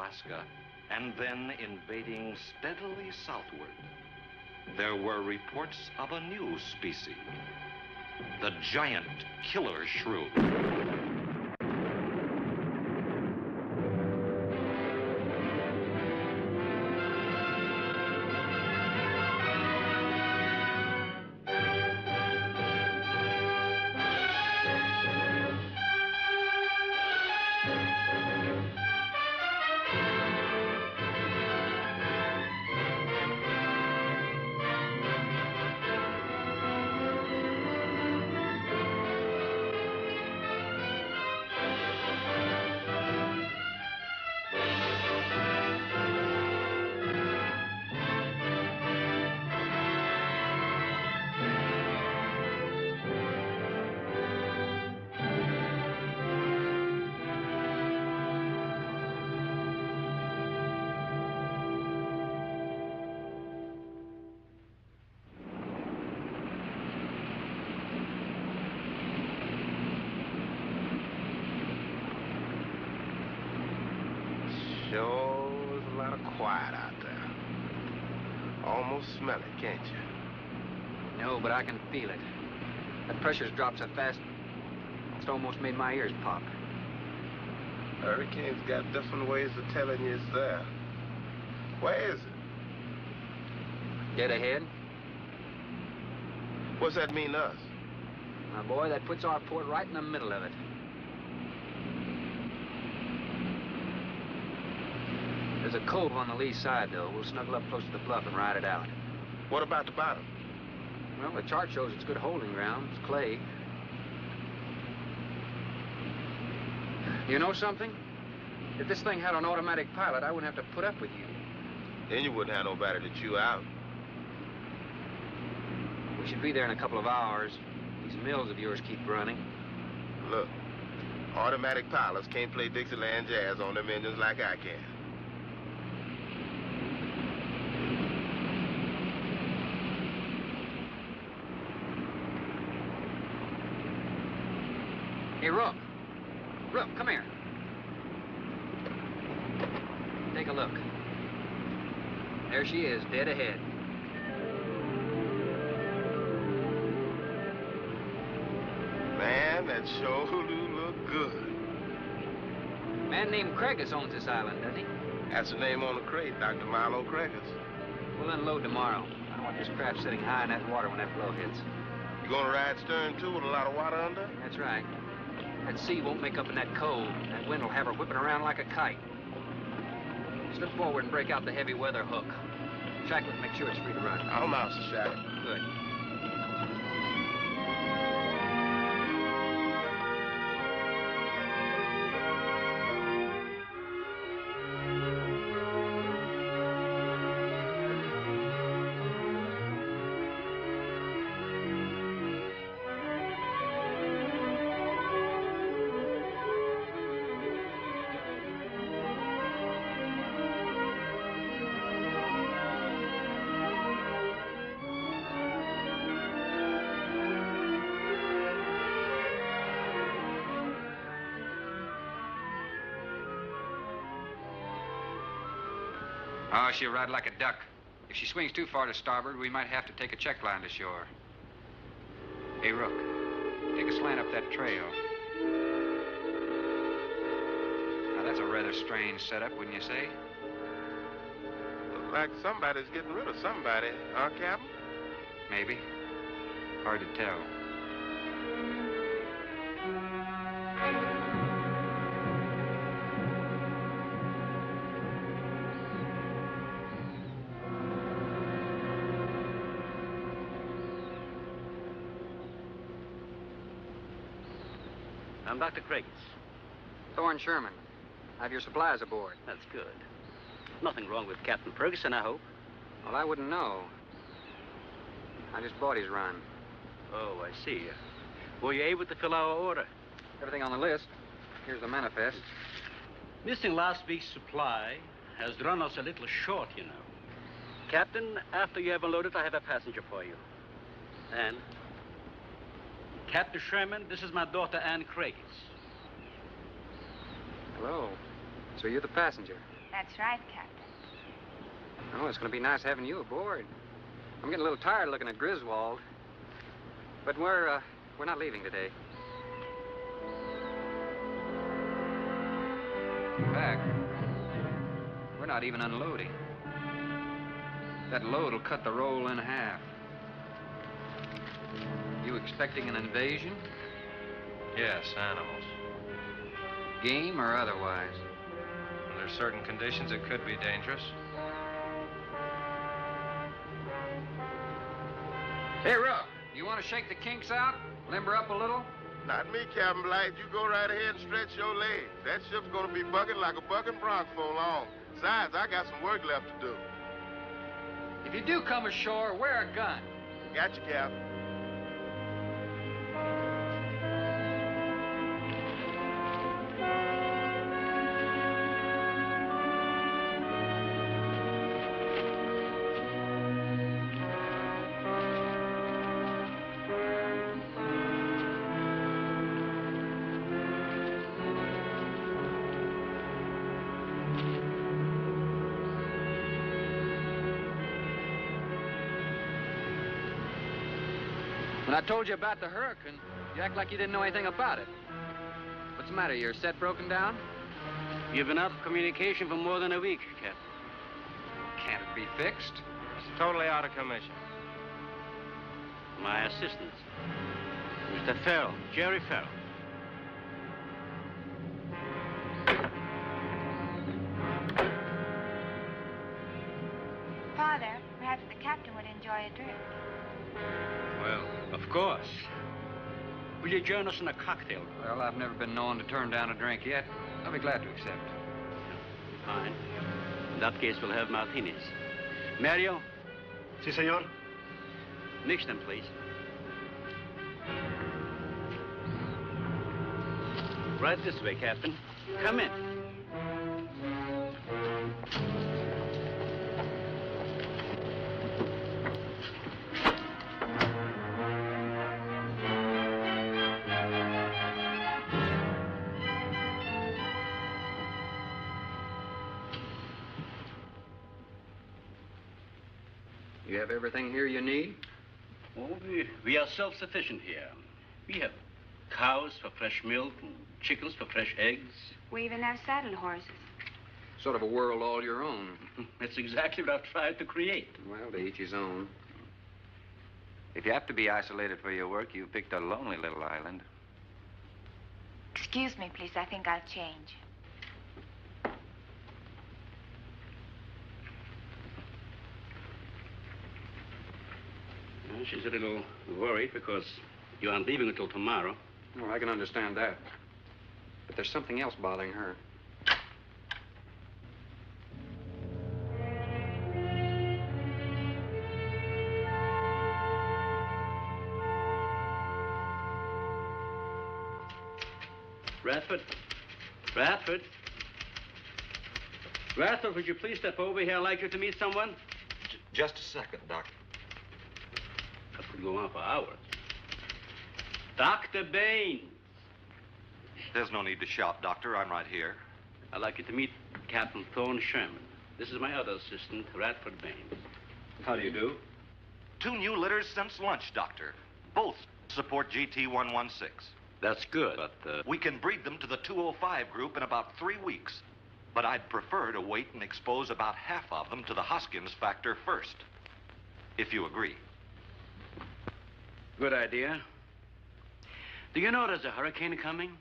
Alaska and then invading steadily southward, there were reports of a new species, the giant killer shrew. Sure is a lot of quiet out there. Almost smell it, can't you? No, but I can feel it. That pressure's dropped so fast, it's almost made my ears pop. Hurricanes got different ways of telling you it's there. Where is it? Dead ahead. What's that mean to us? My boy, that puts our port right in the middle of it. There's a cove on the lee side, though. We'll snuggle up close to the bluff and ride it out. What about the bottom? Well, the chart shows it's good holding ground. It's clay. You know something? If this thing had an automatic pilot, I wouldn't have to put up with you. Then you wouldn't have nobody to chew out. We should be there in a couple of hours. These mills of yours keep running. Look, automatic pilots can't play Dixieland jazz on them engines like I can. Hey, Rook. Rook, come here. Take a look. There she is, dead ahead. Man, that sure do look good. A man named Craigus owns this island, doesn't he? That's the name on the crate, Dr. Milo Craigus. We'll unload tomorrow. I don't want this craft sitting high in that water when that blow hits. You gonna ride stern, too, with a lot of water under? That's right. That sea won't make up in that cove. That wind will have her whipping around like a kite. Slip forward and break out the heavy weather hook. Shacklet, make sure it's free to run. I'm out, Shacklet. Good. Oh, she'll ride like a duck. If she swings too far to starboard, we might have to take a check line to shore. Hey, Rook, take a slant up that trail. Now, that's a rather strange setup, wouldn't you say? Looks like somebody's getting rid of somebody, huh, Captain? Maybe. Hard to tell. I'm Dr. Craigus. Thorne Sherman. Have your supplies aboard. That's good. Nothing wrong with Captain Ferguson, I hope. Well, I wouldn't know. I just bought his run. Oh, I see. Were you able to fill our order? Everything on the list. Here's the manifest. Missing last week's supply has run us a little short, you know. Captain, after you have unloaded, I have a passenger for you. Anne. Captain Sherman, this is my daughter, Anne Craigus. Hello. So you're the passenger? That's right, Captain. Oh, it's going to be nice having you aboard. I'm getting a little tired looking at Griswold. But we're not leaving today. In fact, we're not even unloading. That load will cut the roll in half. You expecting an invasion? Yes, animals. Game or otherwise? Under certain conditions, it could be dangerous. Hey, Ruff, you want to shake the kinks out? Limber up a little? Not me, Captain Blight. You go right ahead and stretch your legs. That ship's gonna be bucking like a bucking bronc for long. Besides, I got some work left to do. If you do come ashore, wear a gun. Got you, Captain. When I told you about the hurricane, you act like you didn't know anything about it. What's the matter? Your set broken down? You've been out of communication for more than a week, Captain. Can't it be fixed? It's totally out of commission. My assistant, Mr. Farrell, Jerry Farrell. Father, perhaps the captain would enjoy a drink. Well, of course. Will you join us in a cocktail? Well, I've never been known to turn down a drink yet. I'll be glad to accept. Fine. In that case, we'll have martinis. Mario, Si, senor. mix them, please. Right this way, Captain. Come in. You have everything here you need? Oh, we are self-sufficient here. We have cows for fresh milk and chickens for fresh eggs. We even have saddle horses. Sort of a world all your own. That's exactly what I've tried to create. Well, to each his own. If you have to be isolated for your work, you picked a lonely little island. Excuse me, please. I think I'll change. Well, she's a little worried because you aren't leaving until tomorrow. Well, I can understand that. But there's something else bothering her. Radford? Radford? Radford, would you please step over here? I'd like you to meet someone. Just a second, Doctor. That could go on for hours. Dr. Baines. There's no need to shout, Doctor. I'm right here. I'd like you to meet Captain Thorne Sherman. This is my other assistant, Radford Baines. How do you do? 2 new litters since lunch, Doctor. Both support GT116. That's good, but, We can breed them to the 205 group in about 3 weeks. But I'd prefer to wait and expose about half of them to the Hoskins factor first. If you agree. Good idea. Do you know there's a hurricane coming?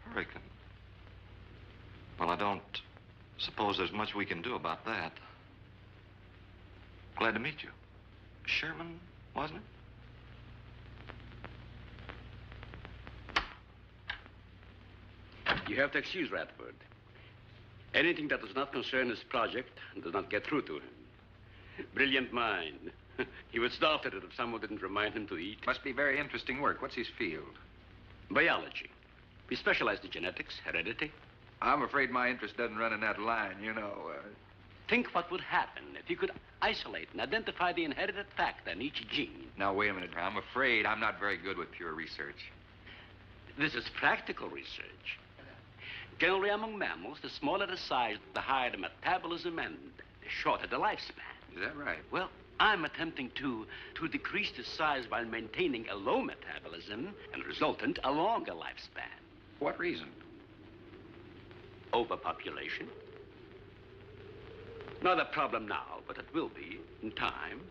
Hurricane? Well, I don't suppose there's much we can do about that. Glad to meet you. Sherman, wasn't it? You have to excuse Radford. Anything that does not concern his project does not get through to him. Brilliant mind. He would starve at it if someone didn't remind him to eat. Must be very interesting work. What's his field? Biology. We specialize in genetics, heredity. I'm afraid my interest doesn't run in that line, you know. Think what would happen if you could isolate and identify the inherited factor in each gene. Now, wait a minute. I'm afraid I'm not very good with pure research. This is practical research. Generally, among mammals, the smaller the size, the higher the metabolism and the shorter the lifespan. Is that right? Well, I'm attempting to decrease the size while maintaining a low metabolism and resultant a longer lifespan. For what reason? Overpopulation. Not a problem now, but it will be in time.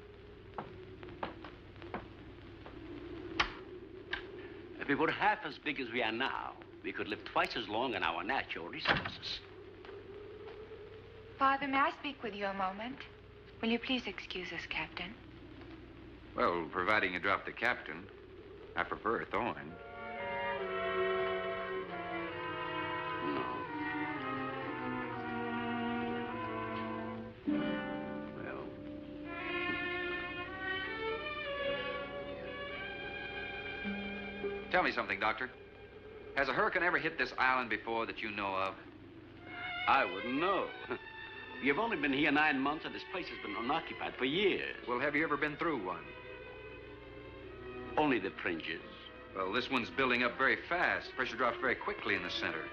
If we were half as big as we are now, we could live twice as long on our natural resources. Father, may I speak with you a moment? Will you please excuse us, Captain? Well, providing you drop the captain, I prefer a thorn. No. Well. Tell me something, Doctor. Has a hurricane ever hit this island before that you know of? I wouldn't know. You've only been here 9 months, and this place has been unoccupied for years. Well, have you ever been through one? Only the fringes. Well, this one's building up very fast. Pressure drops very quickly in the center.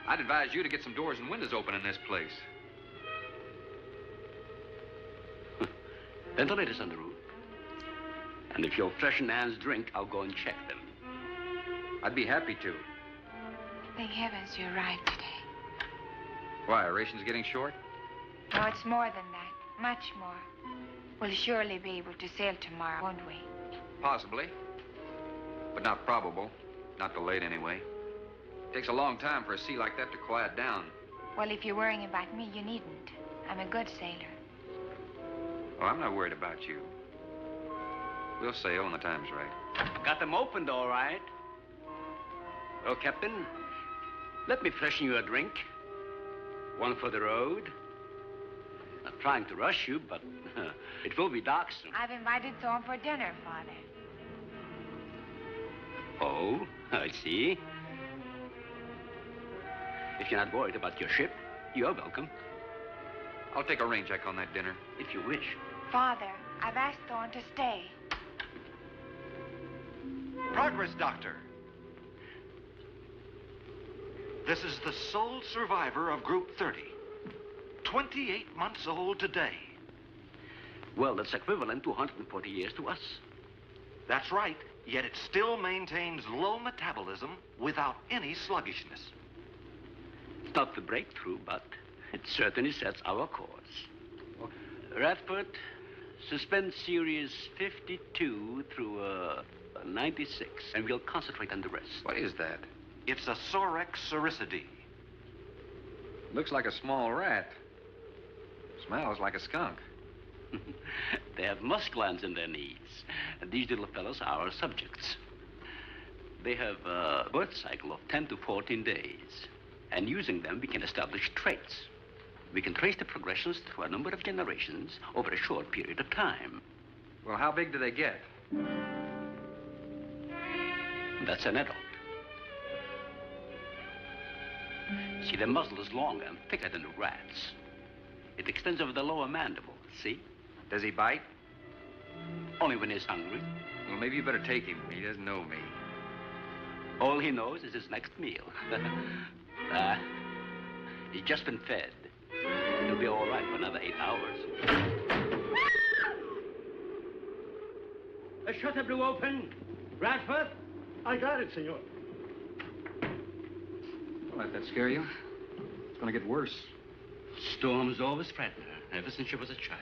I'd advise you to get some doors and windows open in this place. Ventilators on the roof. And if you'll freshen Anne's drink, I'll go and check them. I'd be happy to. Thank heavens you arrived today. Why, are rations getting short? No, it's more than that. Much more. We'll surely be able to sail tomorrow, won't we? Possibly. But not probable. Not delayed, anyway. It takes a long time for a sea like that to quiet down. Well, if you're worrying about me, you needn't. I'm a good sailor. Well, I'm not worried about you. We'll sail when the time's right. Got them opened, all right. Well, Captain, let me freshen you a drink. One for the road. Not trying to rush you, but it will be dark soon. I've invited Thorne for dinner, Father. Oh, I see. If you're not worried about your ship, you're welcome. I'll take a rain check on that dinner. If you wish. Father, I've asked Thorne to stay. Progress, Doctor. This is the sole survivor of Group 30. 28 months old today. Well, that's equivalent to 140 years to us. That's right, yet it still maintains low metabolism without any sluggishness. It's not the breakthrough, but it certainly sets our course. Radford, suspend series 52 through 96, and we'll concentrate on the rest. What is that? It's a Sorex cericidae. Looks like a small rat. Smells like a skunk. They have musk glands in their knees. And these little fellows are our subjects. They have a birth cycle of 10 to 14 days. And using them, we can establish traits. We can trace the progressions through a number of generations over a short period of time. Well, how big do they get? That's an adult. See, their muzzle is longer and thicker than a rat's. It extends over the lower mandible, see? Does he bite? Only when he's hungry. Well, maybe you better take him. He doesn't know me. All he knows is his next meal. He's just been fed. He'll be all right for another 8 hours. The shutter blew open. Radford? I got it, senor. Don't let that scare you. It's going to get worse. Storms always frighten her, ever since she was a child.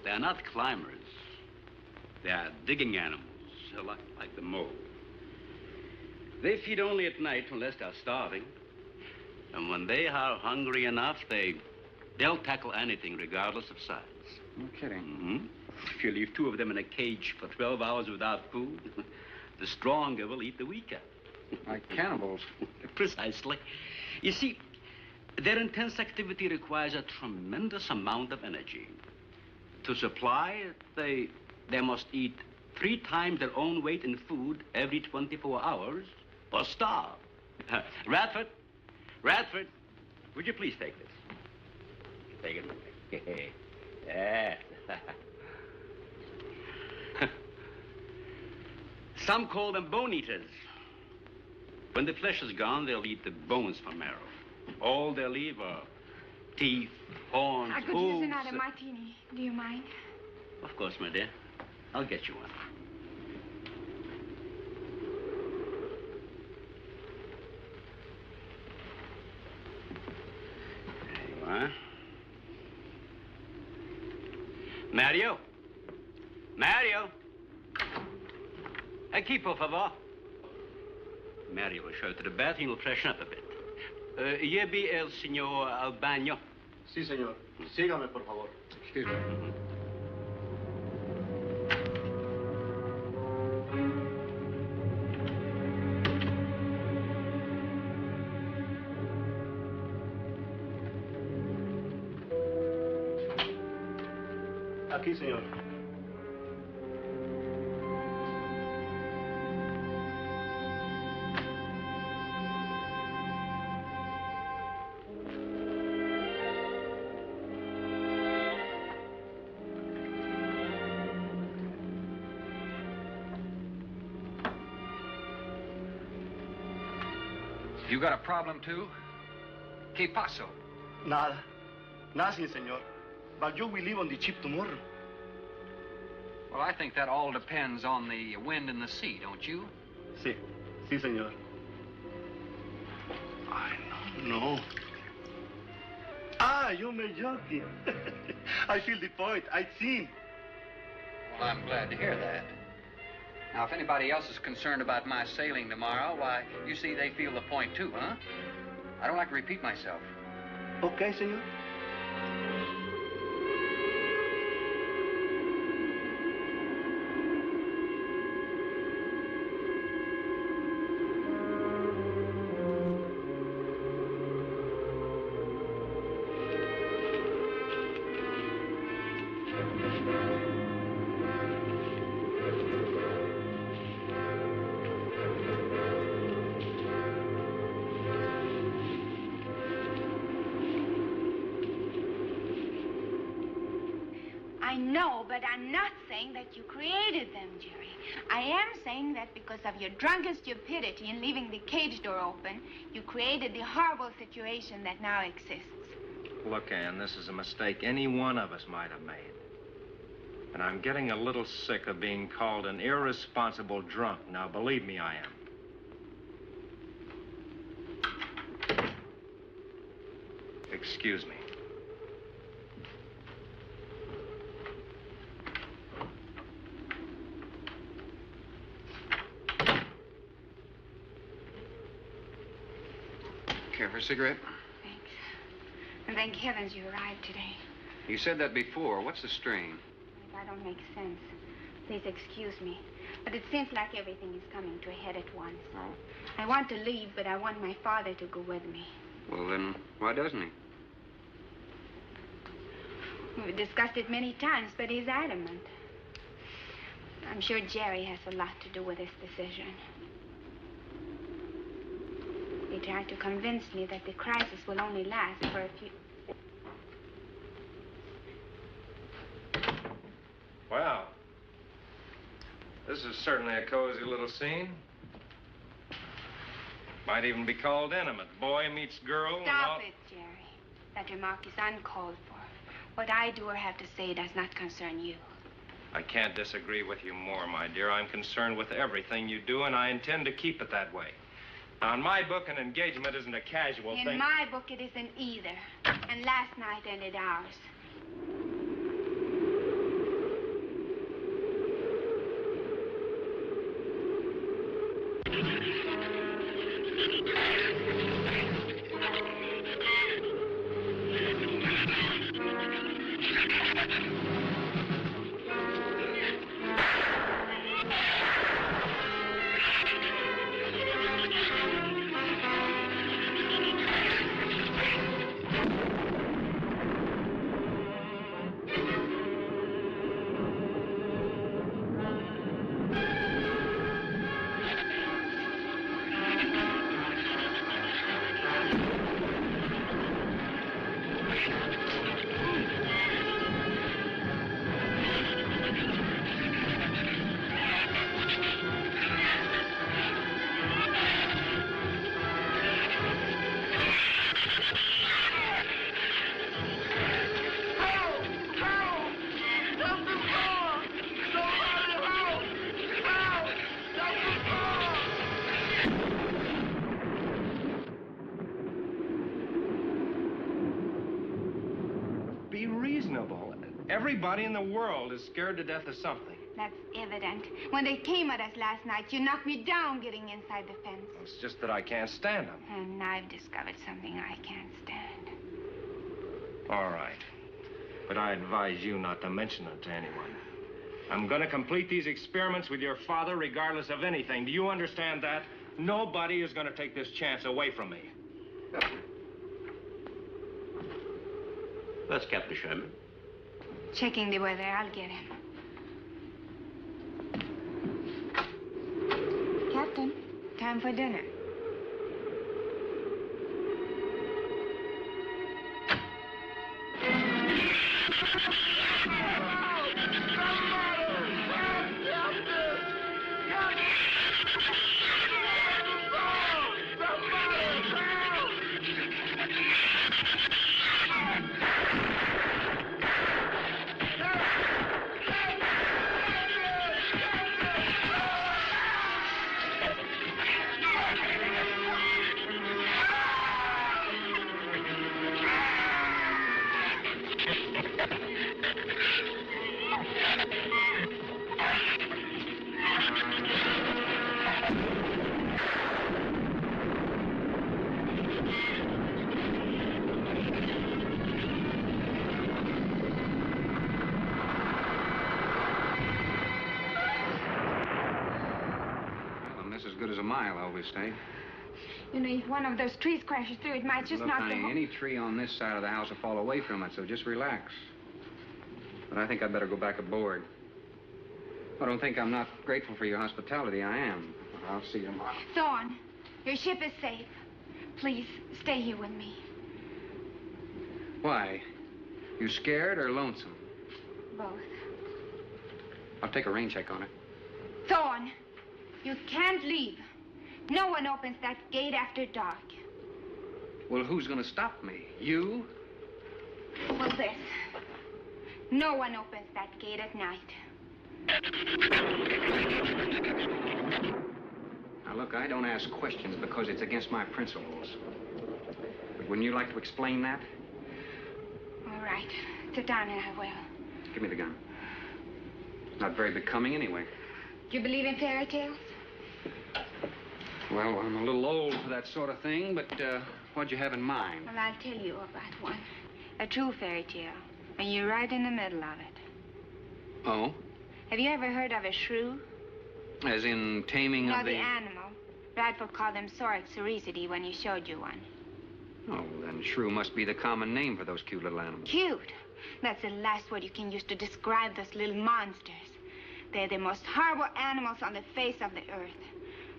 They're not climbers. They are digging animals, like the mole. They feed only at night unless they're starving. And when they are hungry enough, they'll tackle anything regardless of size. No kidding. Mm-hmm. If you leave 2 of them in a cage for 12 hours without food, the stronger will eat the weaker. Like cannibals. Precisely. You see, their intense activity requires a tremendous amount of energy. To supply it, they must eat 3 times their own weight in food every 24 hours or starve. Radford, would you please take this? Take it. Yeah. Some call them bone eaters. When the flesh is gone, they'll eat the bones for marrow. All they'll leave are teeth, horns, I could hooves. use another martini. Do you mind? Of course, my dear. I'll get you one. There you are. Mario? Mario? Aquí, por favor. Mario will show you to the bath and you'll freshen up a bit. Here be el señor al baño. Sí, señor. Sígame, por favor. Excuse me. Aquí, señor. You got a problem, too? ¿Qué pasó? Nada. Nothing, señor. But you will leave on the ship tomorrow. Well, I think that all depends on the wind and the sea, don't you? Sí. Sí, señor. I don't know. Ah, you're joking. I feel the point. I think. Well, I'm glad to hear that. Now, if anybody else is concerned about my sailing tomorrow, why, you see they feel the point, too, huh? I don't like to repeat myself. Okay, señor. I know, but I'm not saying that you created them, Jerry. I am saying that because of your drunken stupidity in leaving the cage door open, you created the horrible situation that now exists. Look, Ann, this is a mistake any one of us might have made. And I'm getting a little sick of being called an irresponsible drunk. Now, believe me, I am. Excuse me. Care for a cigarette? Thanks. And thank heavens you arrived today. You said that before. What's the strain? That don't make sense. Please excuse me. But it seems like everything is coming to a head at once. Oh? I want to leave, but I want my father to go with me. Well, then, why doesn't he? We've discussed it many times, but he's adamant. I'm sure Jerry has a lot to do with this decision. He tried to convince me that the crisis will only last for a few... Wow. This is certainly a cozy little scene. Might even be called intimate. Boy meets girl. and all- Stop it, Jerry. That remark is uncalled for. What I do or have to say does not concern you. I can't disagree with you more, my dear. I'm concerned with everything you do, and I intend to keep it that way. Now, in my book, an engagement isn't a casual thing. In my book, it isn't either. And last night ended ours. Everybody in the world is scared to death of something. That's evident. When they came at us last night, you knocked me down getting inside the fence. It's just that I can't stand them. And I've discovered something I can't stand. All right. But I advise you not to mention it to anyone. I'm going to complete these experiments with your father regardless of anything. Do you understand that? Nobody is going to take this chance away from me. Where's Captain Sherman? Checking the weather. I'll get him. Captain, time for dinner. Stay. You know, if one of those trees crashes through, it might just Look, knock honey, the whole... any tree on this side of the house will fall away from it, so just relax. But I think I'd better go back aboard. I don't think I'm not grateful for your hospitality. I am. I'll see you tomorrow. Thorne, your ship is safe. Please, stay here with me. Why? You scared or lonesome? Both. I'll take a rain check on it. Thorne, you can't leave. No one opens that gate after dark. Well, who's going to stop me? You? Well, this. No one opens that gate at night. Now, look, I don't ask questions because it's against my principles. But wouldn't you like to explain that? All right. Sit down and I will. Give me the gun. Not very becoming anyway. Do you believe in fairy tales? Well, I'm a little old for that sort of thing, but what'd you have in mind? Well, I'll tell you about one. A true fairy tale. And you're right in the middle of it. Oh? Have you ever heard of a shrew? As in taming No, of the... the animal. Bradford called them Sorixoricity when he showed you one. Oh, then shrew must be the common name for those cute little animals. Cute. That's the last word you can use to describe those little monsters. They're the most horrible animals on the face of the earth.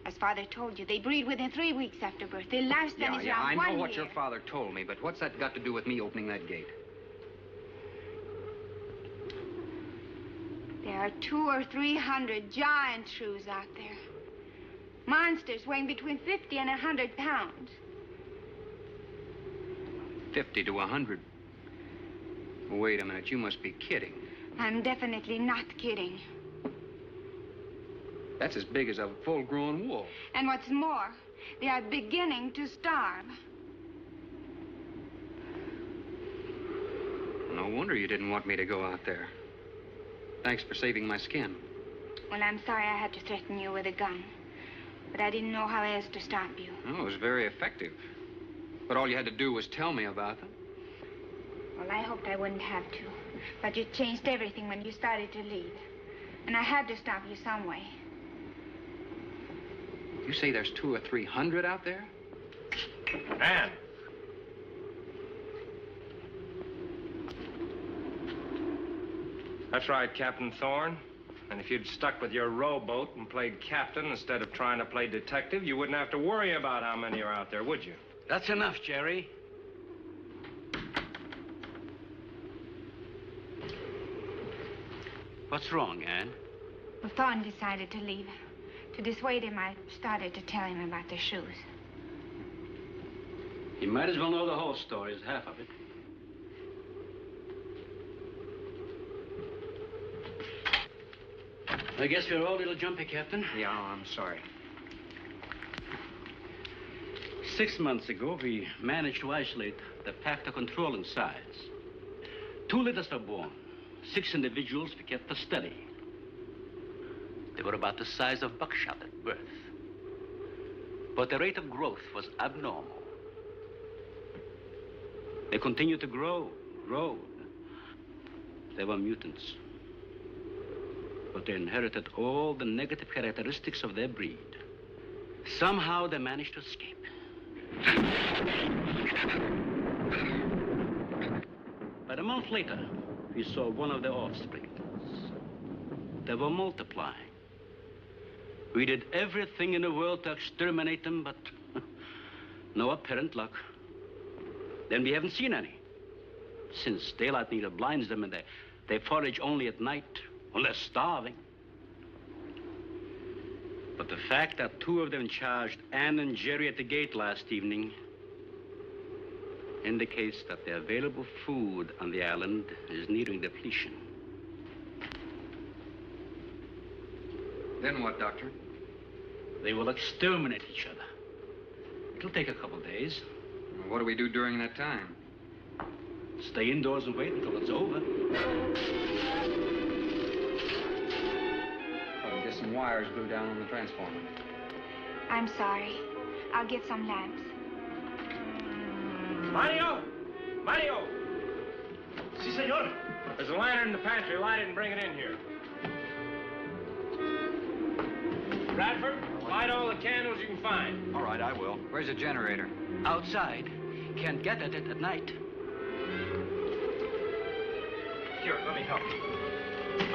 As Father told you, they breed within 3 weeks after birth. Their lifespan is around 1 year. I know what your father told me, but what's that got to do with me opening that gate? There are 200 or 300 giant shrews out there. Monsters weighing between 50 and 100 pounds. 50 to 100. Wait a minute, you must be kidding. I'm definitely not kidding. That's as big as a full-grown wolf. And what's more, they are beginning to starve. No wonder you didn't want me to go out there. Thanks for saving my skin. Well, I'm sorry I had to threaten you with a gun. But I didn't know how else to stop you. Oh, it was very effective. But all you had to do was tell me about them. Well, I hoped I wouldn't have to. But you changed everything when you started to leave. And I had to stop you some way. You say there's 200 or 300 out there? Ann! That's right, Captain Thorne. And if you'd stuck with your rowboat and played captain instead of trying to play detective, you wouldn't have to worry about how many are out there, would you? That's enough, Jerry. What's wrong, Ann? Well, Thorne decided to leave. To dissuade him, I started to tell him about the shoes. You might as well know the whole story as half of it. I guess we're all a little jumpy, Captain. Yeah, I'm sorry. 6 months ago, we managed to isolate the factor controlling size. 2 litters were born. 6 individuals we kept for study. They were about the size of buckshot at birth. But the rate of growth was abnormal. They continued to grow. They were mutants. But they inherited all the negative characteristics of their breed. Somehow they managed to escape. But a month later, we saw one of their offspring. They were multiplying. We did everything in the world to exterminate them, but no apparent luck. Then we haven't seen any. Since daylight neither blinds them and they forage only at night, unless starving. But the fact that 2 of them charged Anne and Jerry at the gate last evening indicates that the available food on the island is nearing depletion. Then what, Doctor? They will exterminate each other. It'll take a couple days. What do we do during that time? Stay indoors and wait until it's over. I'll get some wires glued down on the transformer. I'm sorry. I'll get some lamps. Mario! Mario! Si, senor. There's a lantern in the pantry. Light it and bring it in here. Bradford, light all the candles you can find. All right, I will. Where's the generator? Outside. Can't get at it at night. Here, let me help.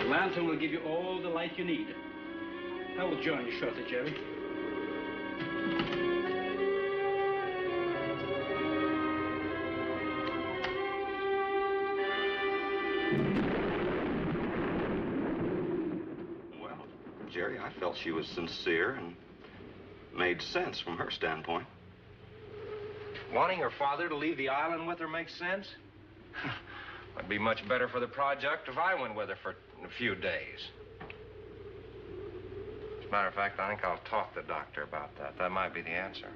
The lantern will give you all the light you need. I will join you shortly, Jerry. Well, Jerry, I felt she was sincere and made sense from her standpoint. Wanting her father to leave the island with her makes sense? It'd be much better for the project if I went with her for a few days. As a matter of fact, I think I'll talk to the doctor about that. That might be the answer.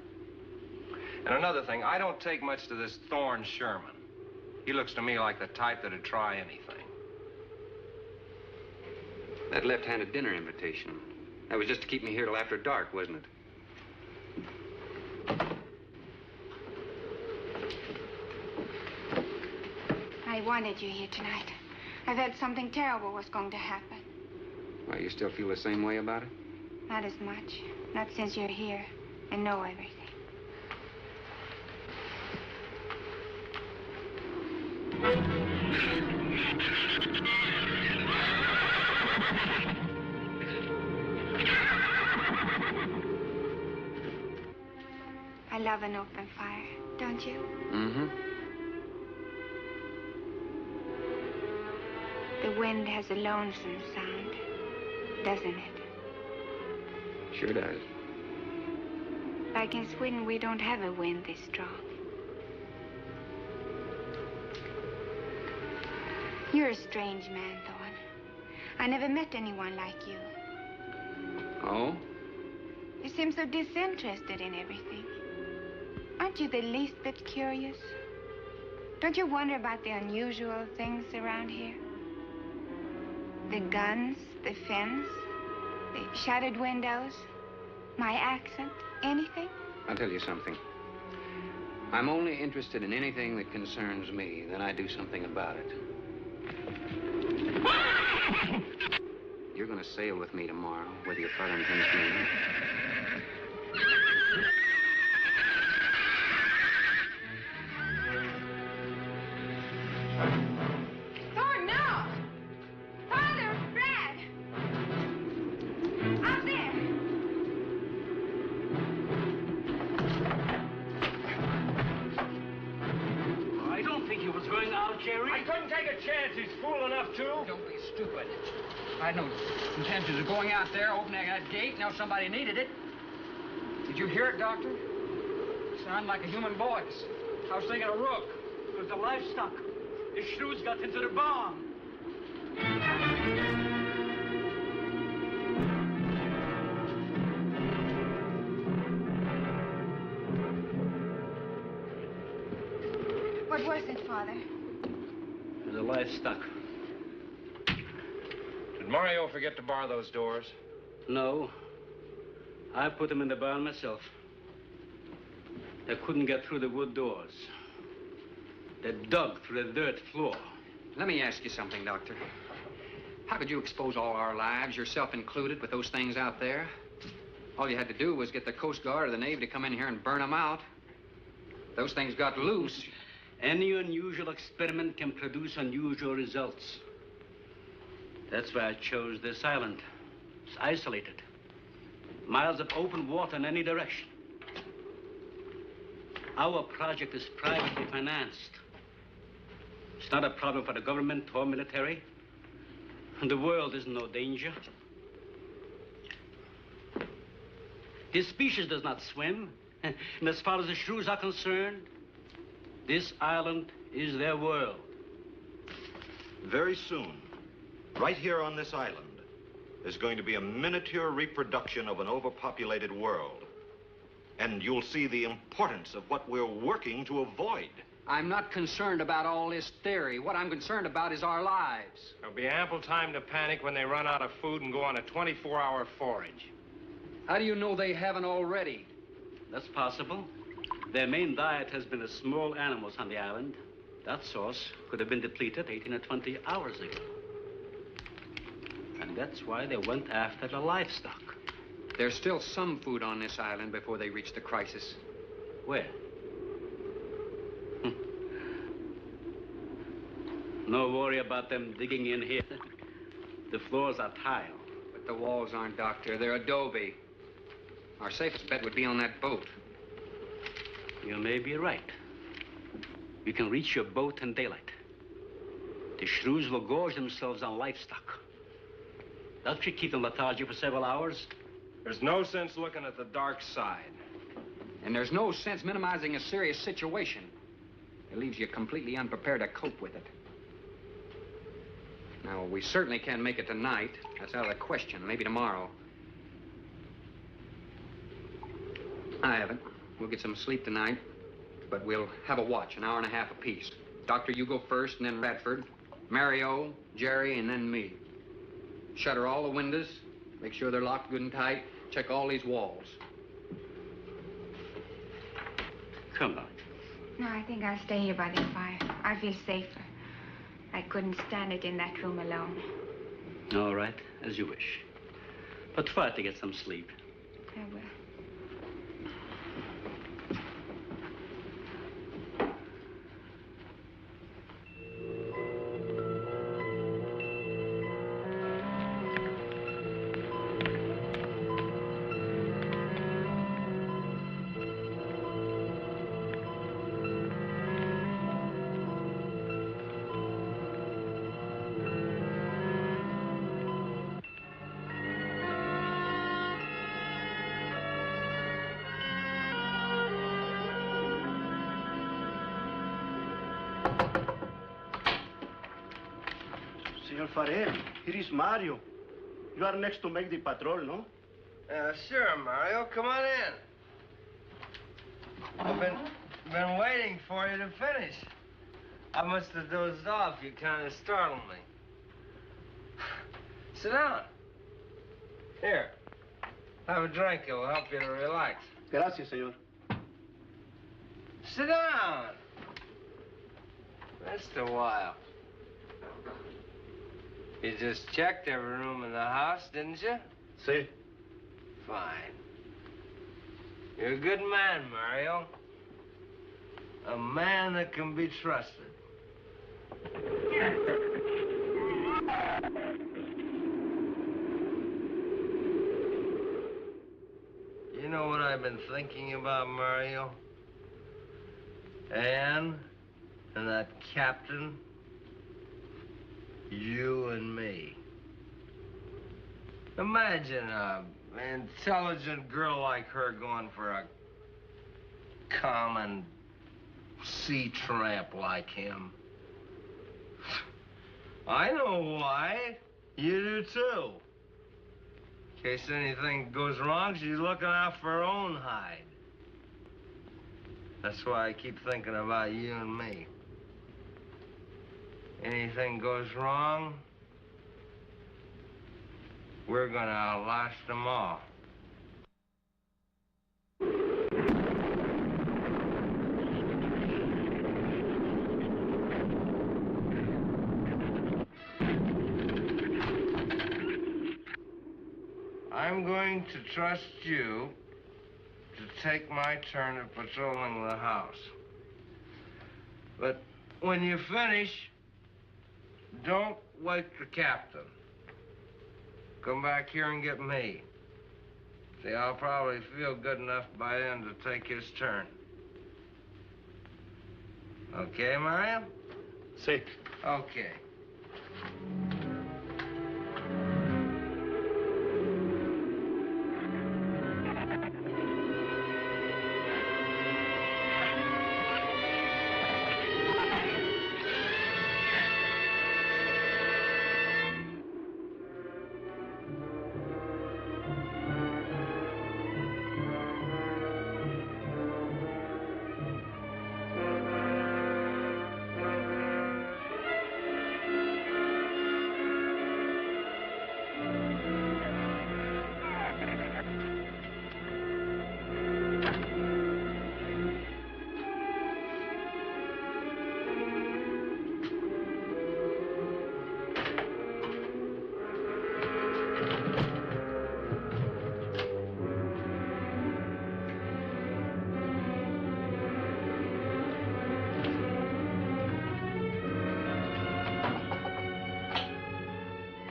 And another thing, I don't take much to this Thorne Sherman. He looks to me like the type that'd try anything. That left-handed dinner invitation. That was just to keep me here till after dark, wasn't it? I wanted you here tonight. I felt something terrible was going to happen. Why, you still feel the same way about it? Not as much. Not since you're here and know everything. I love an open fire, don't you? Mm-hmm. The wind has a lonesome sound, doesn't it? Sure does. Like in Sweden, we don't have a wind this strong. You're a strange man, Thorne. I never met anyone like you. Oh? You seem so disinterested in everything. Aren't you the least bit curious? Don't you wonder about the unusual things around here? The guns, the fence, the shattered windows, my accent, anything? I'll tell you something. I'm only interested in anything that concerns me, then I do something about it. You're going to sail with me tomorrow, whether your father intends to or not. Thorne, no! Father, Brad! Out there! I don't think he was going out, Jerry. I couldn't take a chance. He's fool enough to. Don't be stupid. I had no intentions of going out there, opening that gate. Now somebody needed it. Did you hear it, Doctor? It sounded like a human voice. I was thinking a rook. It was the livestock. The Shrews got into the barn. What was it, Father? It was the livestock. Mario forget to bar those doors? No. I put them in the barn myself. They couldn't get through the wood doors. They dug through the dirt floor. Let me ask you something, Doctor. How could you expose all our lives, yourself included, with those things out there? All you had to do was get the Coast Guard or the Navy to come in here and burn them out. Those things got loose. Any unusual experiment can produce unusual results. That's why I chose this island. It's isolated. Miles of open water in any direction. Our project is privately financed. It's not a problem for the government or military. And the world is in no danger. His species does not swim. And as far as the Shrews are concerned, this island is their world. Very soon, right here on this island, there's going to be a miniature reproduction of an overpopulated world. And you'll see the importance of what we're working to avoid. I'm not concerned about all this theory. What I'm concerned about is our lives. There'll be ample time to panic when they run out of food and go on a 24-hour forage. How do you know they haven't already? That's possible. Their main diet has been the small animals on the island. That source could have been depleted 18 or 20 hours ago. And that's why they went after the livestock. There's still some food on this island before they reach the crisis. Where? No worry about them digging in here. The floors are tile. But the walls aren't, Doctor. They're adobe. Our safest bet would be on that boat. You may be right. You can reach your boat in daylight. The Shrews will gorge themselves on livestock. That should keep them lethargic for several hours. There's no sense looking at the dark side. And there's no sense minimizing a serious situation. It leaves you completely unprepared to cope with it. Now, we certainly can't make it tonight. That's out of the question. Maybe tomorrow. I haven't. We'll get some sleep tonight, but we'll have a watch, an hour and a half apiece. Doctor, you go first, and then Radford, Mario, Jerry, and then me. Shutter all the windows, make sure they're locked good and tight, check all these walls. Come on. No, I think I'll stay here by the fire. I feel safer. I couldn't stand it in that room alone. All right, as you wish. But try to get some sleep. I will. Senor Farrell, here is Mario. You are next to make the patrol, no? Sure, Mario. Come on in. I've been waiting for you to finish. I must have dozed off. You kind of startled me. Sit down. Here. Have a drink. It'll help you to relax. Gracias, señor. Sit down. Just a while. You just checked every room in the house, didn't you? Sí. Fine. You're a good man, Mario. A man that can be trusted. You know what I've been thinking about, Mario? Anne and that captain. You and me. Imagine an intelligent girl like her going for a common sea tramp like him. I know why. You do too. In case anything goes wrong, she's looking out for her own hide. That's why I keep thinking about you and me. Anything goes wrong, we're gonna outlast them all. I'm going to trust you to take my turn at patrolling the house. But when you finish, don't wake the captain. Come back here and get me. See, I'll probably feel good enough by then to take his turn. Okay, Mario? Sí. Okay.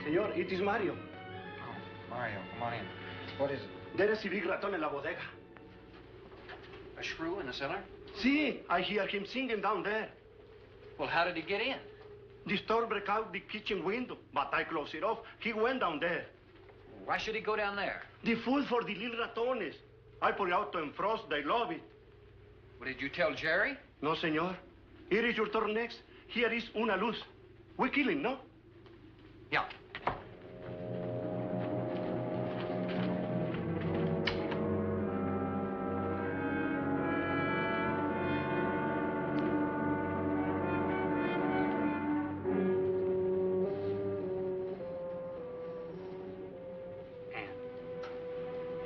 Señor, it is Mario. Oh, Mario, come on in. What is it? There is a big raton en la bodega. A shrew in the cellar? See, I hear him singing down there. Well, how did he get in? The store broke out the kitchen window, but I closed it off. He went down there. Why should he go down there? The food for the little ratones. I put it out to defrost. They love it. Well, did you tell Jerry? No, senor. Here is your turn next. Here is una luz. We kill him, no? Yeah.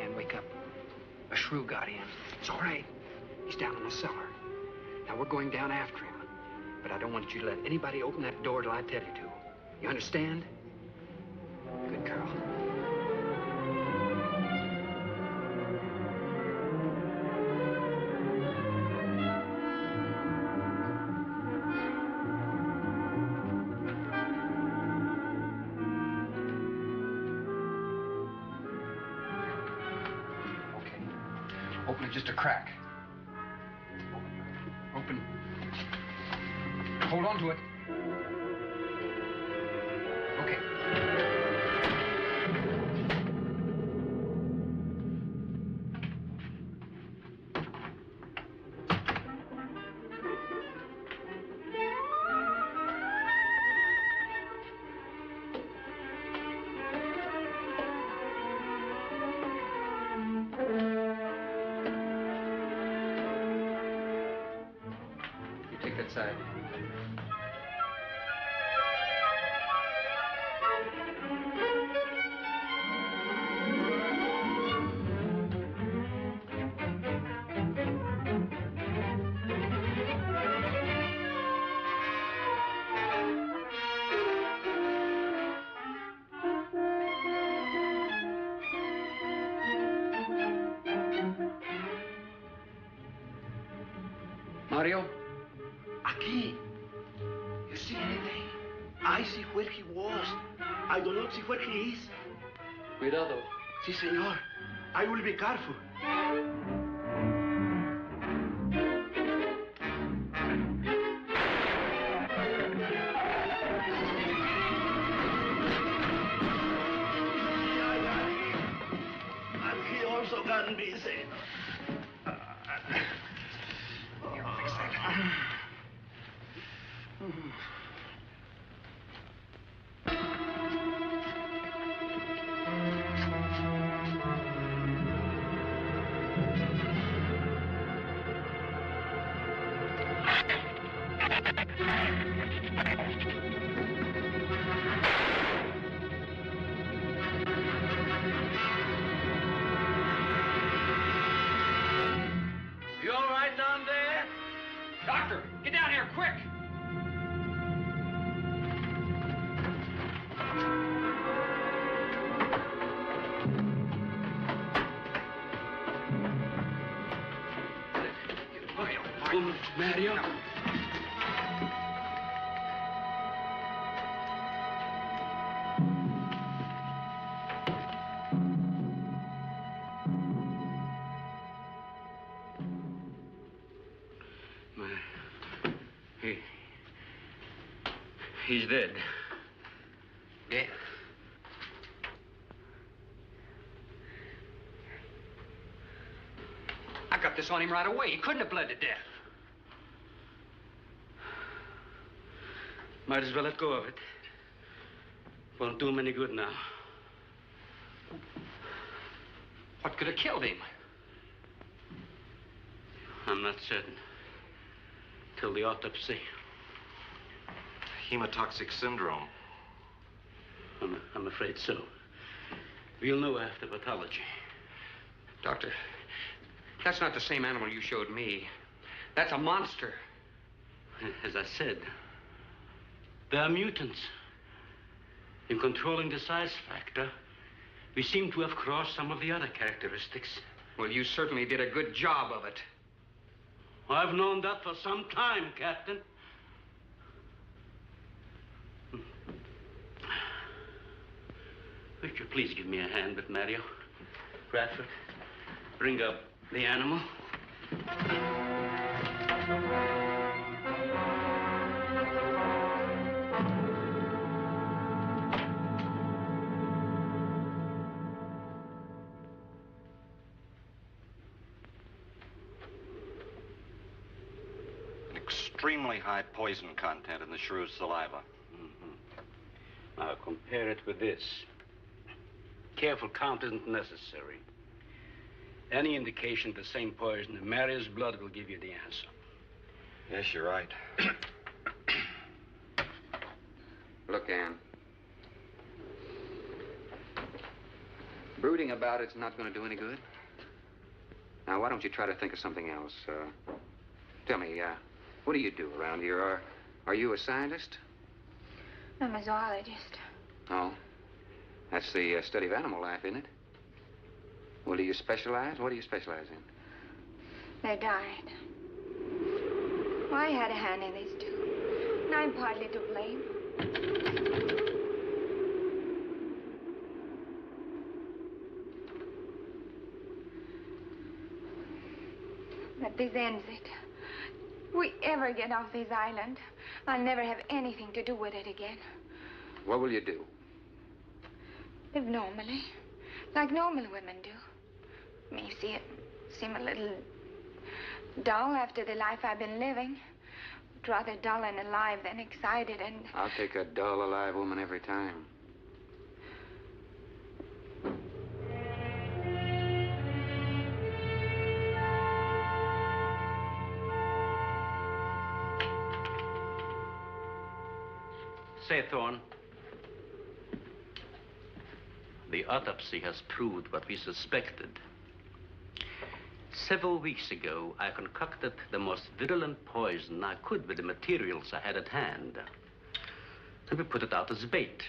Ann, wake up. A shrew got in. It's all right. He's down in the cellar. Now, we're going down after him. But I don't want you to let anybody open that door till I tell you to. You understand? Good girl. Okay. Open it just a crack. Open. Hold on to it. Okay. You take that side. Mario? Aquí. You see anything? I see where he was. I do not see where he is. Cuidado. Si, senor. I will be careful. And he also got busy. Here, I'll fix that. Mario. He's dead. Dead? I got this on him right away. He couldn't have bled to death. Might as well let go of it. Won't do him any good now. What could have killed him? I'm not certain. Till the autopsy. Hemotoxic syndrome. I'm afraid so. We'll know after pathology. Doctor, that's not the same animal you showed me. That's a monster. As I said, they are mutants. In controlling the size factor, we seem to have crossed some of the other characteristics. Well, you certainly did a good job of it. I've known that for some time, Captain. Would you please give me a hand with Mario? Bradford, bring up the animal. Extremely high poison content in the Shrews' saliva. Now compare it with this. Careful count isn't necessary. Any indication of the same poison in Mario's blood will give you the answer. Yes, you're right. Look, Ann. Brooding about it's not going to do any good. Now, why don't you try to think of something else? Tell me, what do you do around here? Are you a scientist? I'm a zoologist. Oh. That's the study of animal life, isn't it? Well, do you specialize? What do you specialize in? They died. Well, I had a hand in this, too. And I'm partly to blame. But this ends it. If we ever get off this island, I'll never have anything to do with it again. What will you do? Live normally, like normal women do. May seem a little dull after the life I've been living. But rather dull and alive than excited and... I'll take a dull, alive woman every time. Say, Thorne, the autopsy has proved what we suspected. Several weeks ago, I concocted the most virulent poison I could with the materials I had at hand. And we put it out as bait.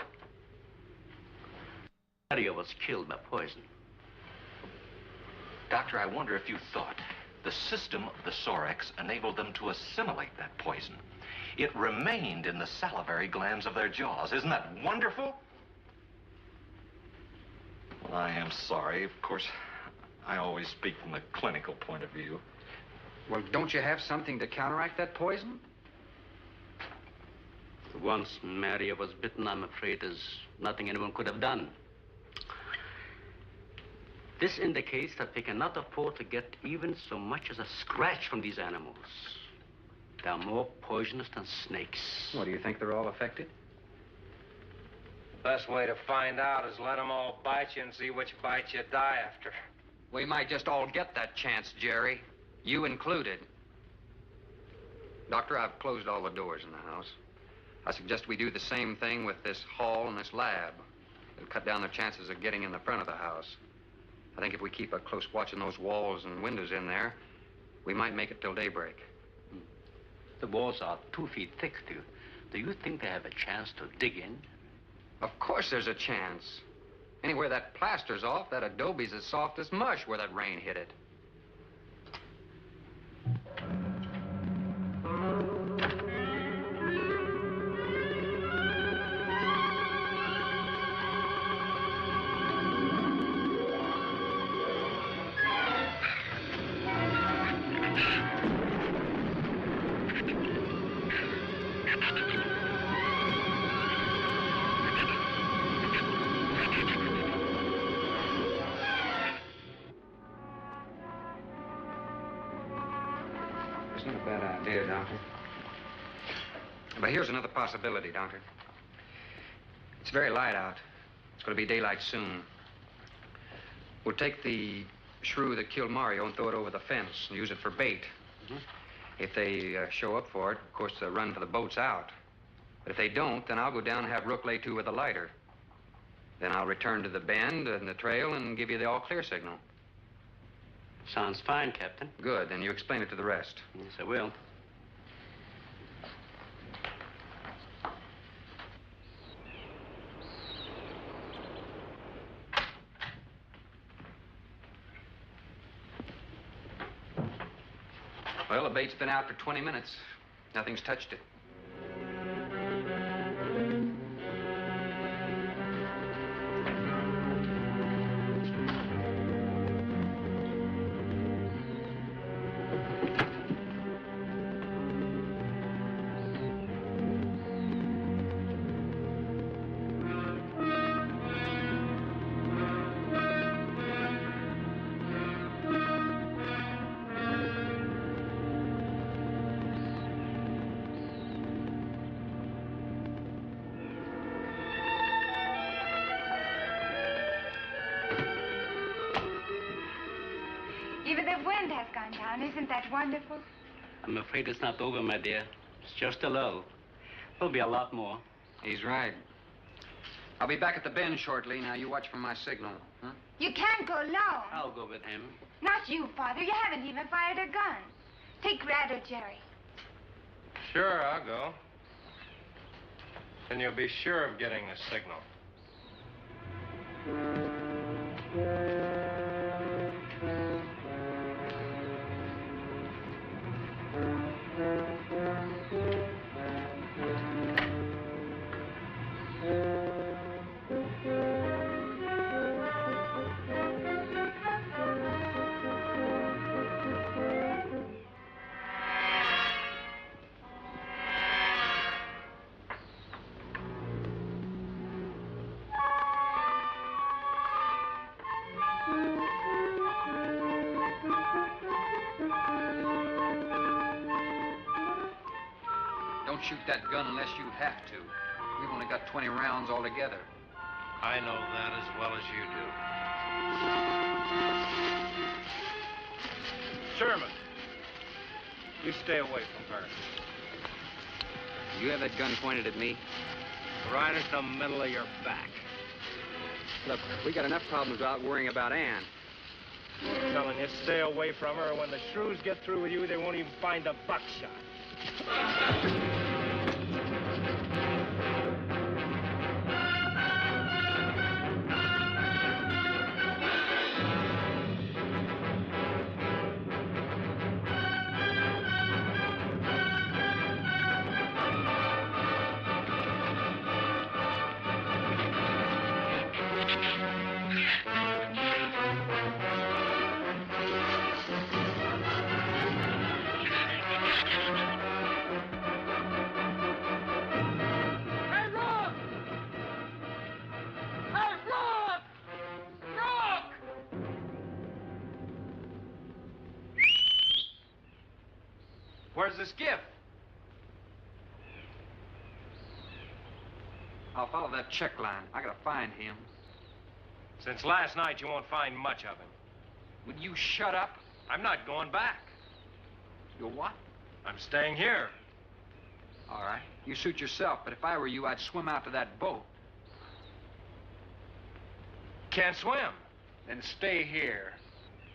Mario was killed by poison. Doctor, I wonder if you thought the system of the Sorex enabled them to assimilate that poison. It remained in the salivary glands of their jaws. Isn't that wonderful? Well, I am sorry. Of course, I always speak from the clinical point of view. Well, don't you have something to counteract that poison? Once Mario was bitten, I'm afraid there's nothing anyone could have done. This indicates that we cannot afford to get even so much as a scratch from these animals. They are more poisonous than snakes. What, do you think they're all affected? Best way to find out is let them all bite you and see which bite you die after. We might just all get that chance, Jerry. You included. Doctor, I've closed all the doors in the house. I suggest we do the same thing with this hall and this lab. It'll cut down the chances of getting in the front of the house. I think if we keep a close watch on those walls and windows in there, we might make it till daybreak. The walls are 2 feet thick. Do you think they have a chance to dig in? Of course there's a chance. Anywhere that plaster's off, that adobe's as soft as mush where that rain hit it. It's not a bad idea, Doctor. But here's another possibility, Doctor. It's very light out. It's going to be daylight soon. We'll take the shrew that killed Mario and throw it over the fence and use it for bait. If they show up for it, of course, they'll run for the boats out. But if they don't, then I'll go down and have Rook lay to with a lighter. Then I'll return to the bend and the trail and give you the all-clear signal. Sounds fine, Captain. Good. Then you explain it to the rest. Yes, I will. Well, the bait's been out for 20 minutes. Nothing's touched it. Even the wind has gone down. Isn't that wonderful? I'm afraid it's not over, my dear. It's just a lull. There'll be a lot more. He's right. I'll be back at the bend shortly. Now, you watch for my signal. Huh? You can't go alone. I'll go with him. Not you, Father. You haven't even fired a gun. Take Red or Jerry. Sure, I'll go. Then you'll be sure of getting a signal. Don't shoot that gun unless you have to. We've only got 20 rounds altogether. I know that as well as you do. Sherman, you stay away from her. You have that gun pointed at me? Right at the middle of your back. Look, we got enough problems without worrying about Ann. I'm telling you, stay away from her, or when the Shrews get through with you, they won't even find the buckshot. Where's the skiff? I'll follow that check line. I gotta find him. Since last night, you won't find much of him. Would you shut up? I'm not going back. You're what? I'm staying here. All right. You suit yourself, but if I were you, I'd swim out to that boat. Can't swim. Then stay here.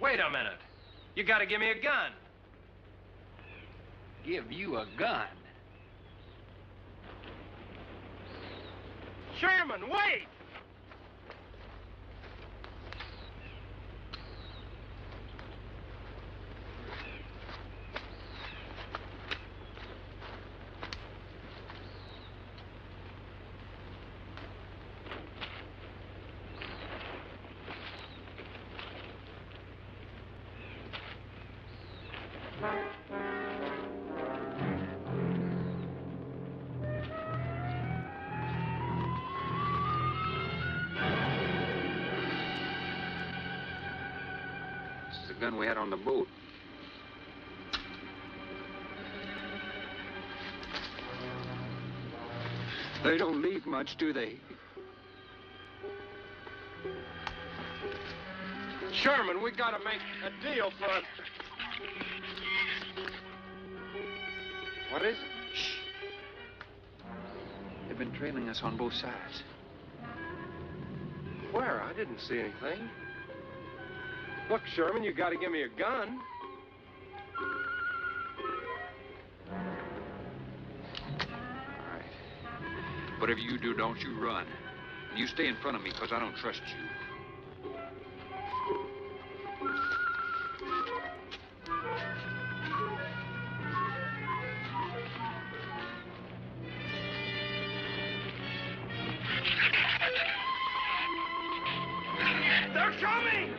Wait a minute. You gotta give me a gun. Give you a gun? Sherman, wait! Gun we had on the boat. They don't leave much, do they? Sherman, we gotta make a deal for it. What is it? Shh. They've been trailing us on both sides. Where? I didn't see anything. Look, Sherman, you gotta give me a gun. All right. Whatever you do, don't you run. And you stay in front of me, because I don't trust you. They're coming!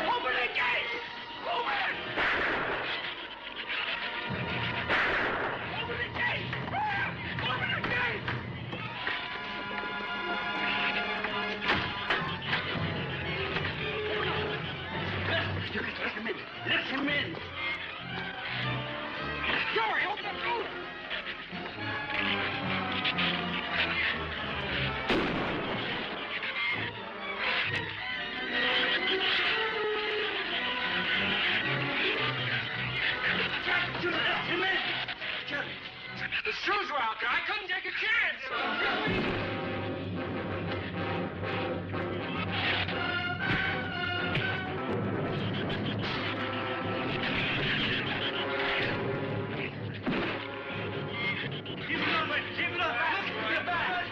Open the gate! Open! Open the gate! Open the gate! You can let him in. Let him in. Hurry, open the door! You let him in! Jerry, The Shrews were out there. I couldn't take a chance. keep it up, keep it up! Get back!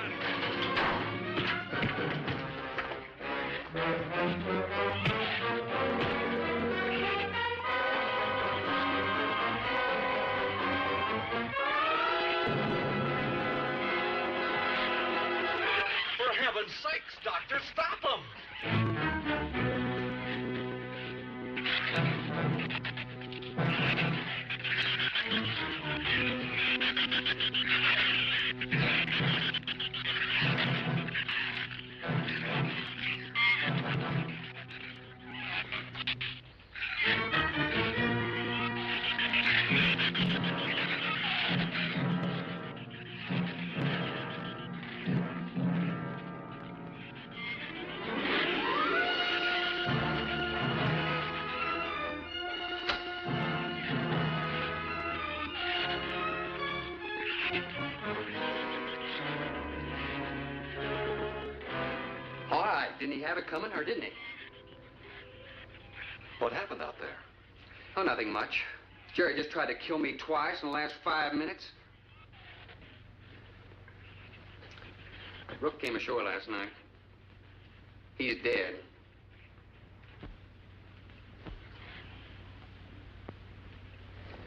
For heaven's sakes, Doctor, stop them! All right. Didn't he have it coming, or didn't he? What happened out there? Oh, nothing much. Jerry just tried to kill me twice in the last 5 minutes. Rook came ashore last night. He's dead.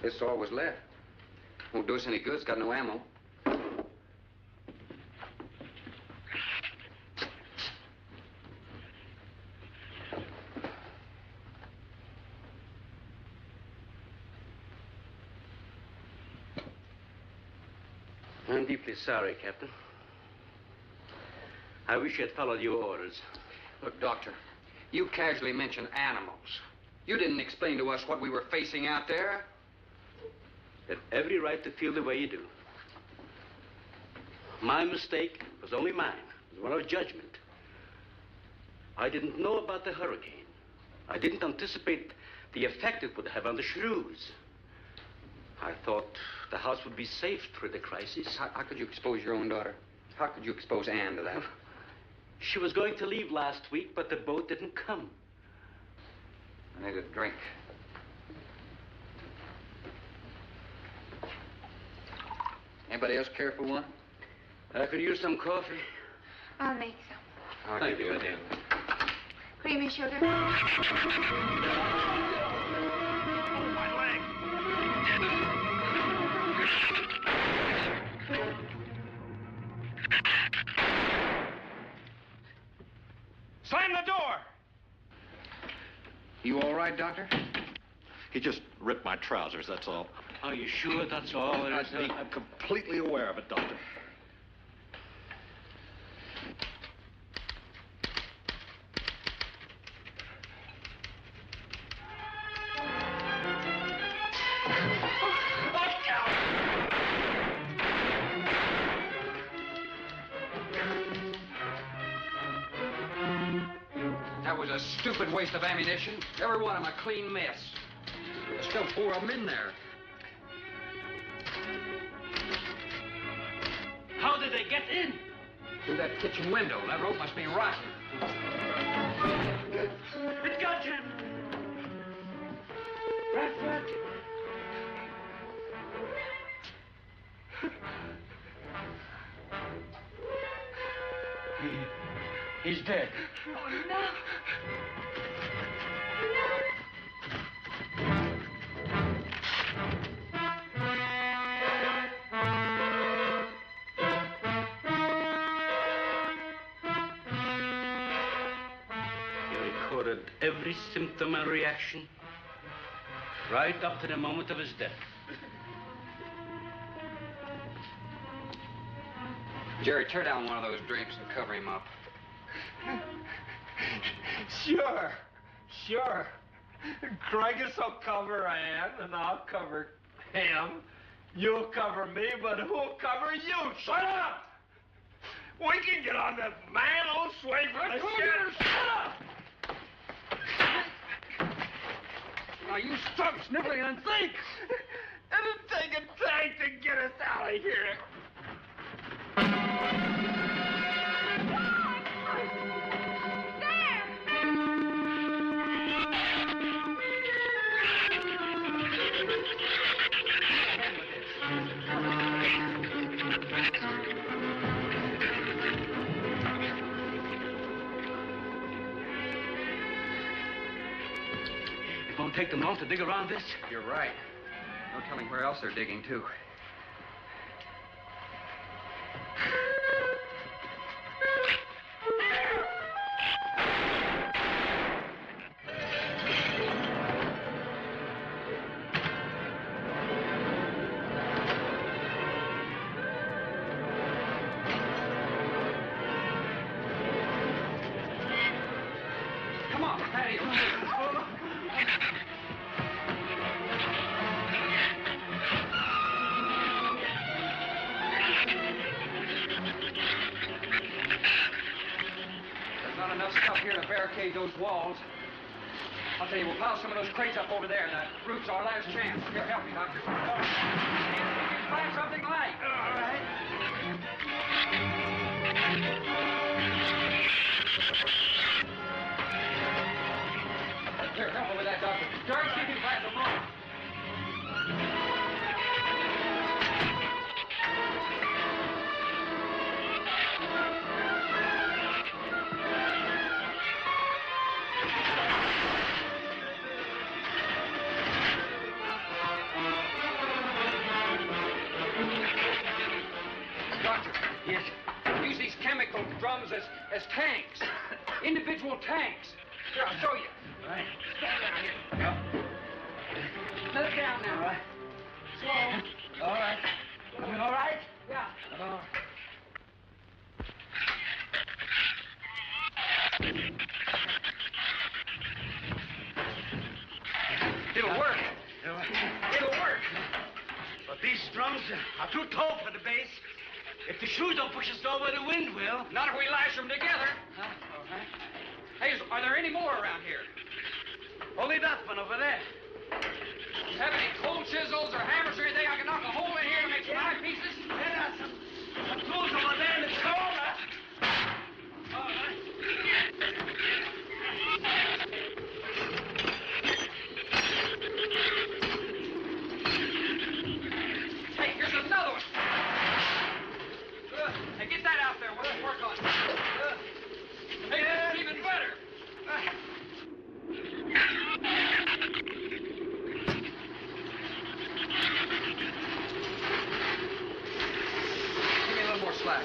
This all was left. Won't do us any good. It's got no ammo. I'm deeply sorry, Captain. I wish you'd followed your orders. Look, Doctor, you casually mentioned animals. You didn't explain to us what we were facing out there. You have every right to feel the way you do. My mistake was only mine. It was one of judgment. I didn't know about the hurricane. I didn't anticipate the effect it would have on the Shrews. I thought the house would be safe through the crisis. How could you expose your own daughter? How could you expose Anne to that? She was going to leave last week, but the boat didn't come. I need a drink. Anybody else care for one? I could use some coffee. I'll make some. Thank you, dear. Creamy sugar. Slam the door! You all right, Doctor? He just ripped my trousers, that's all. Are you sure that's all? I'm completely aware of it, Doctor. Stupid waste of ammunition. Every one of them a clean mess. There's still 4 of them in there. How did they get in? Through that kitchen window. That rope must be rotten. It got him! Bradford! He's dead. Oh, no. You recorded every symptom and reaction right up to the moment of his death. Jerry, tear down one of those drapes and cover him up. Sure. Craigus will cover Ann, and I'll cover him. You'll cover me, but who'll cover you? Shut up! We can get on that man-old sway for the shit. Shut up! Now, you stop sniveling and think! It'll take a tank to get us out of here. It won't take them long to dig around this. You're right. No telling where else they're digging, too. Come on, patio. Not enough stuff here to barricade those walls. I'll tell you, we'll pile some of those crates up over there. The roof's our last chance. Here, help me, Doctor. See if we can find something light. All right. Here, help me with that, Doctor. Jerry, see if you can find some rope. Doctor. Yes. Use these chemical drums as tanks. Individual tanks. Here, I'll show you. All right. Stand down here. Let it down now. All right. Slow. All right. Coming all right? Yeah. Oh. It'll work. It'll work. But these drums are too tall for the base. If the shoes don't push us over, the wind will. Not if we lash them together. Huh? All right. Hey, are there any more around here? Only that one over there. Have any cold chisels or hammers or anything I can knock a hole in here to make some eye pieces? There are some tools over there in the corner. All right. Hey, here's another one. Hey, get that out there. We'll work on it. Hey, this is even better. Give me a little more slack.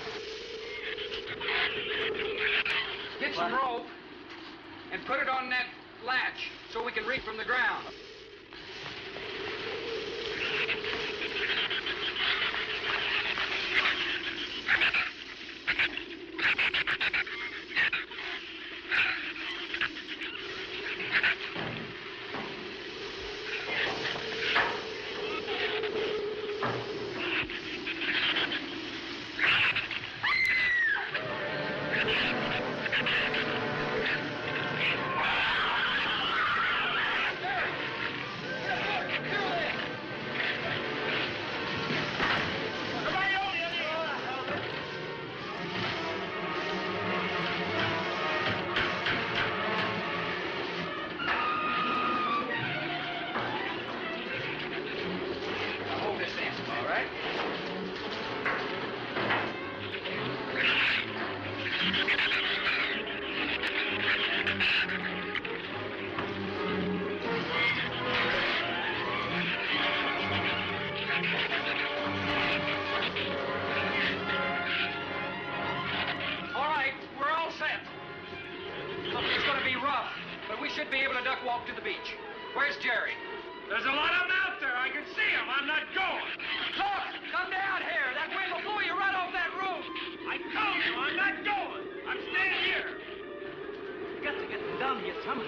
Get some rope and put it on that latch so we can reach from the ground. walk to the beach. Where's Jerry? There's a lot of them out there. I can see them. I'm not going. Look, come down here. That wind will blow you right off that roof. I told you I'm not going. I'm staying here. You got to get them down here somehow.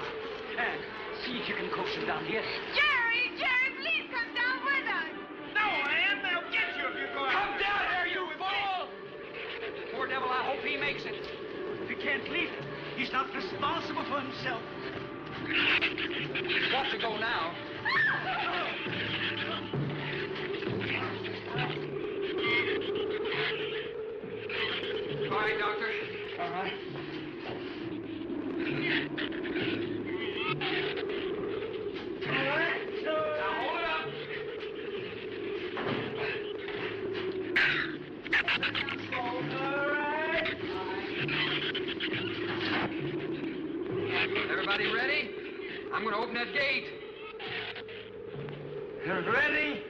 And see if you can coax them down here. Jerry, please come down with us. No, Ann, they'll get you if you go out. Come down here, you fool! Poor devil, I hope he makes it. If you can't leave him, he's not responsible for himself. He's got to go now. All right, Doctor. All right. Now hold it up. Everybody ready? I'm going to open that gate. Ready?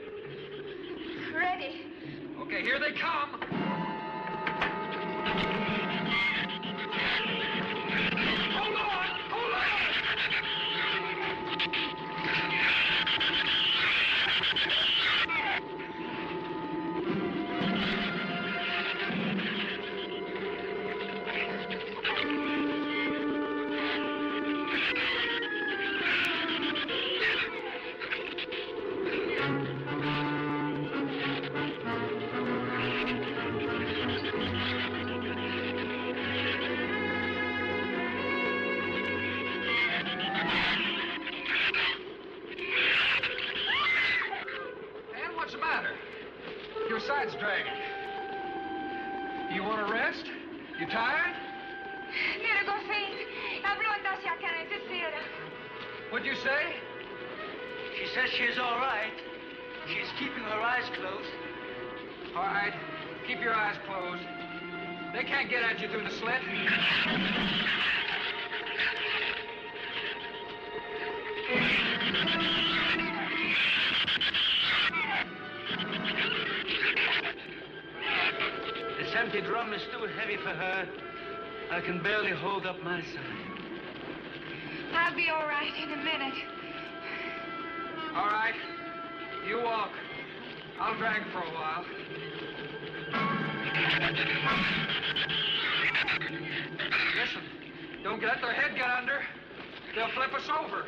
Ready. Okay, here they come. Hold on! Hold on! And what's the matter? Your side's dragging. You want to rest? You tired? Mira, go faint. Habló hacia acá en tercera. What'd you say? She says she's all right. She's keeping her eyes closed. All right. Keep your eyes closed. They can't get at you through the slit. This empty drum is too heavy for her. I can barely hold up my side. I'll be all right in a minute. All right. You walk. I'll drag for a while. Listen, don't let their head get under. They'll flip us over.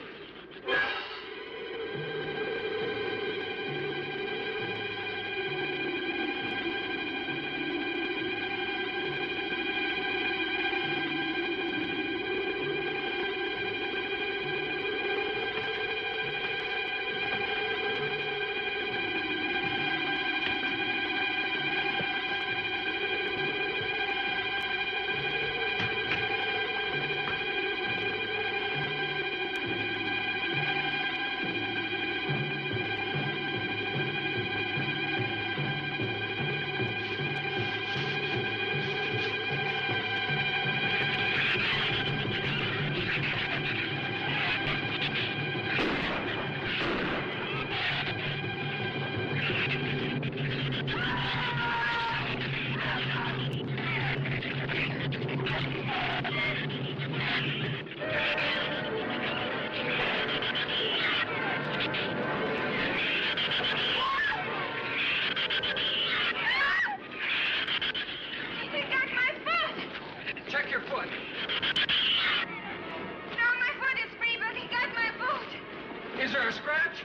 Is there a scratch?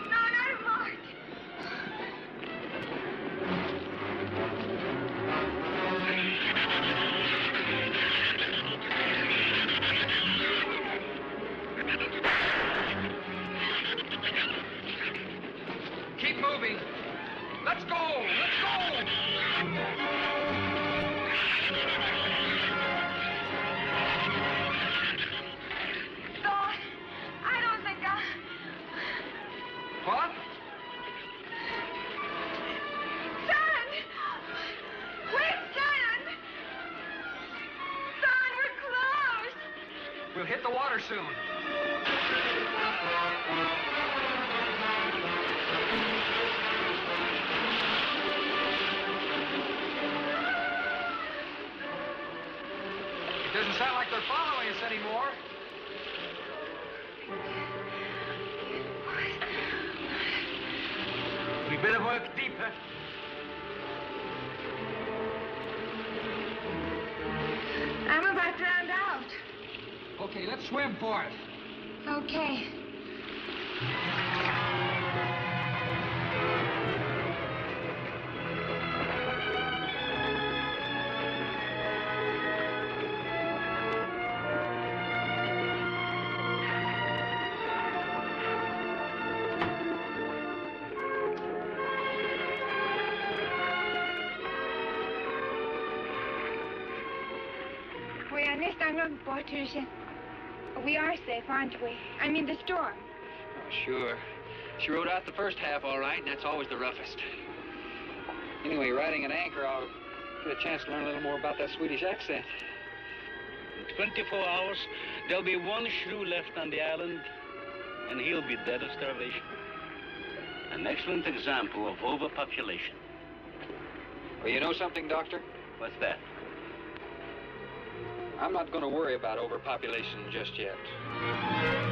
No, not a mark. Keep moving. Let's go! Let's go! Lord, I don't think What? Son! Wait, son! Son, we're close! We'll hit the water soon. It doesn't sound like they're following us anymore. Better work deeper. I'm about drowned out. Okay, let's swim for it. Okay. We are next on the waters. We are safe, aren't we? I mean, the storm. Oh, sure. She rode out the first half all right, and that's always the roughest. Anyway, riding at anchor, I'll get a chance to learn a little more about that Swedish accent. In 24 hours, there'll be one shrew left on the island, and he'll be dead of starvation. An excellent example of overpopulation. Well, you know something, Doctor? What's that? I'm not going to worry about overpopulation just yet.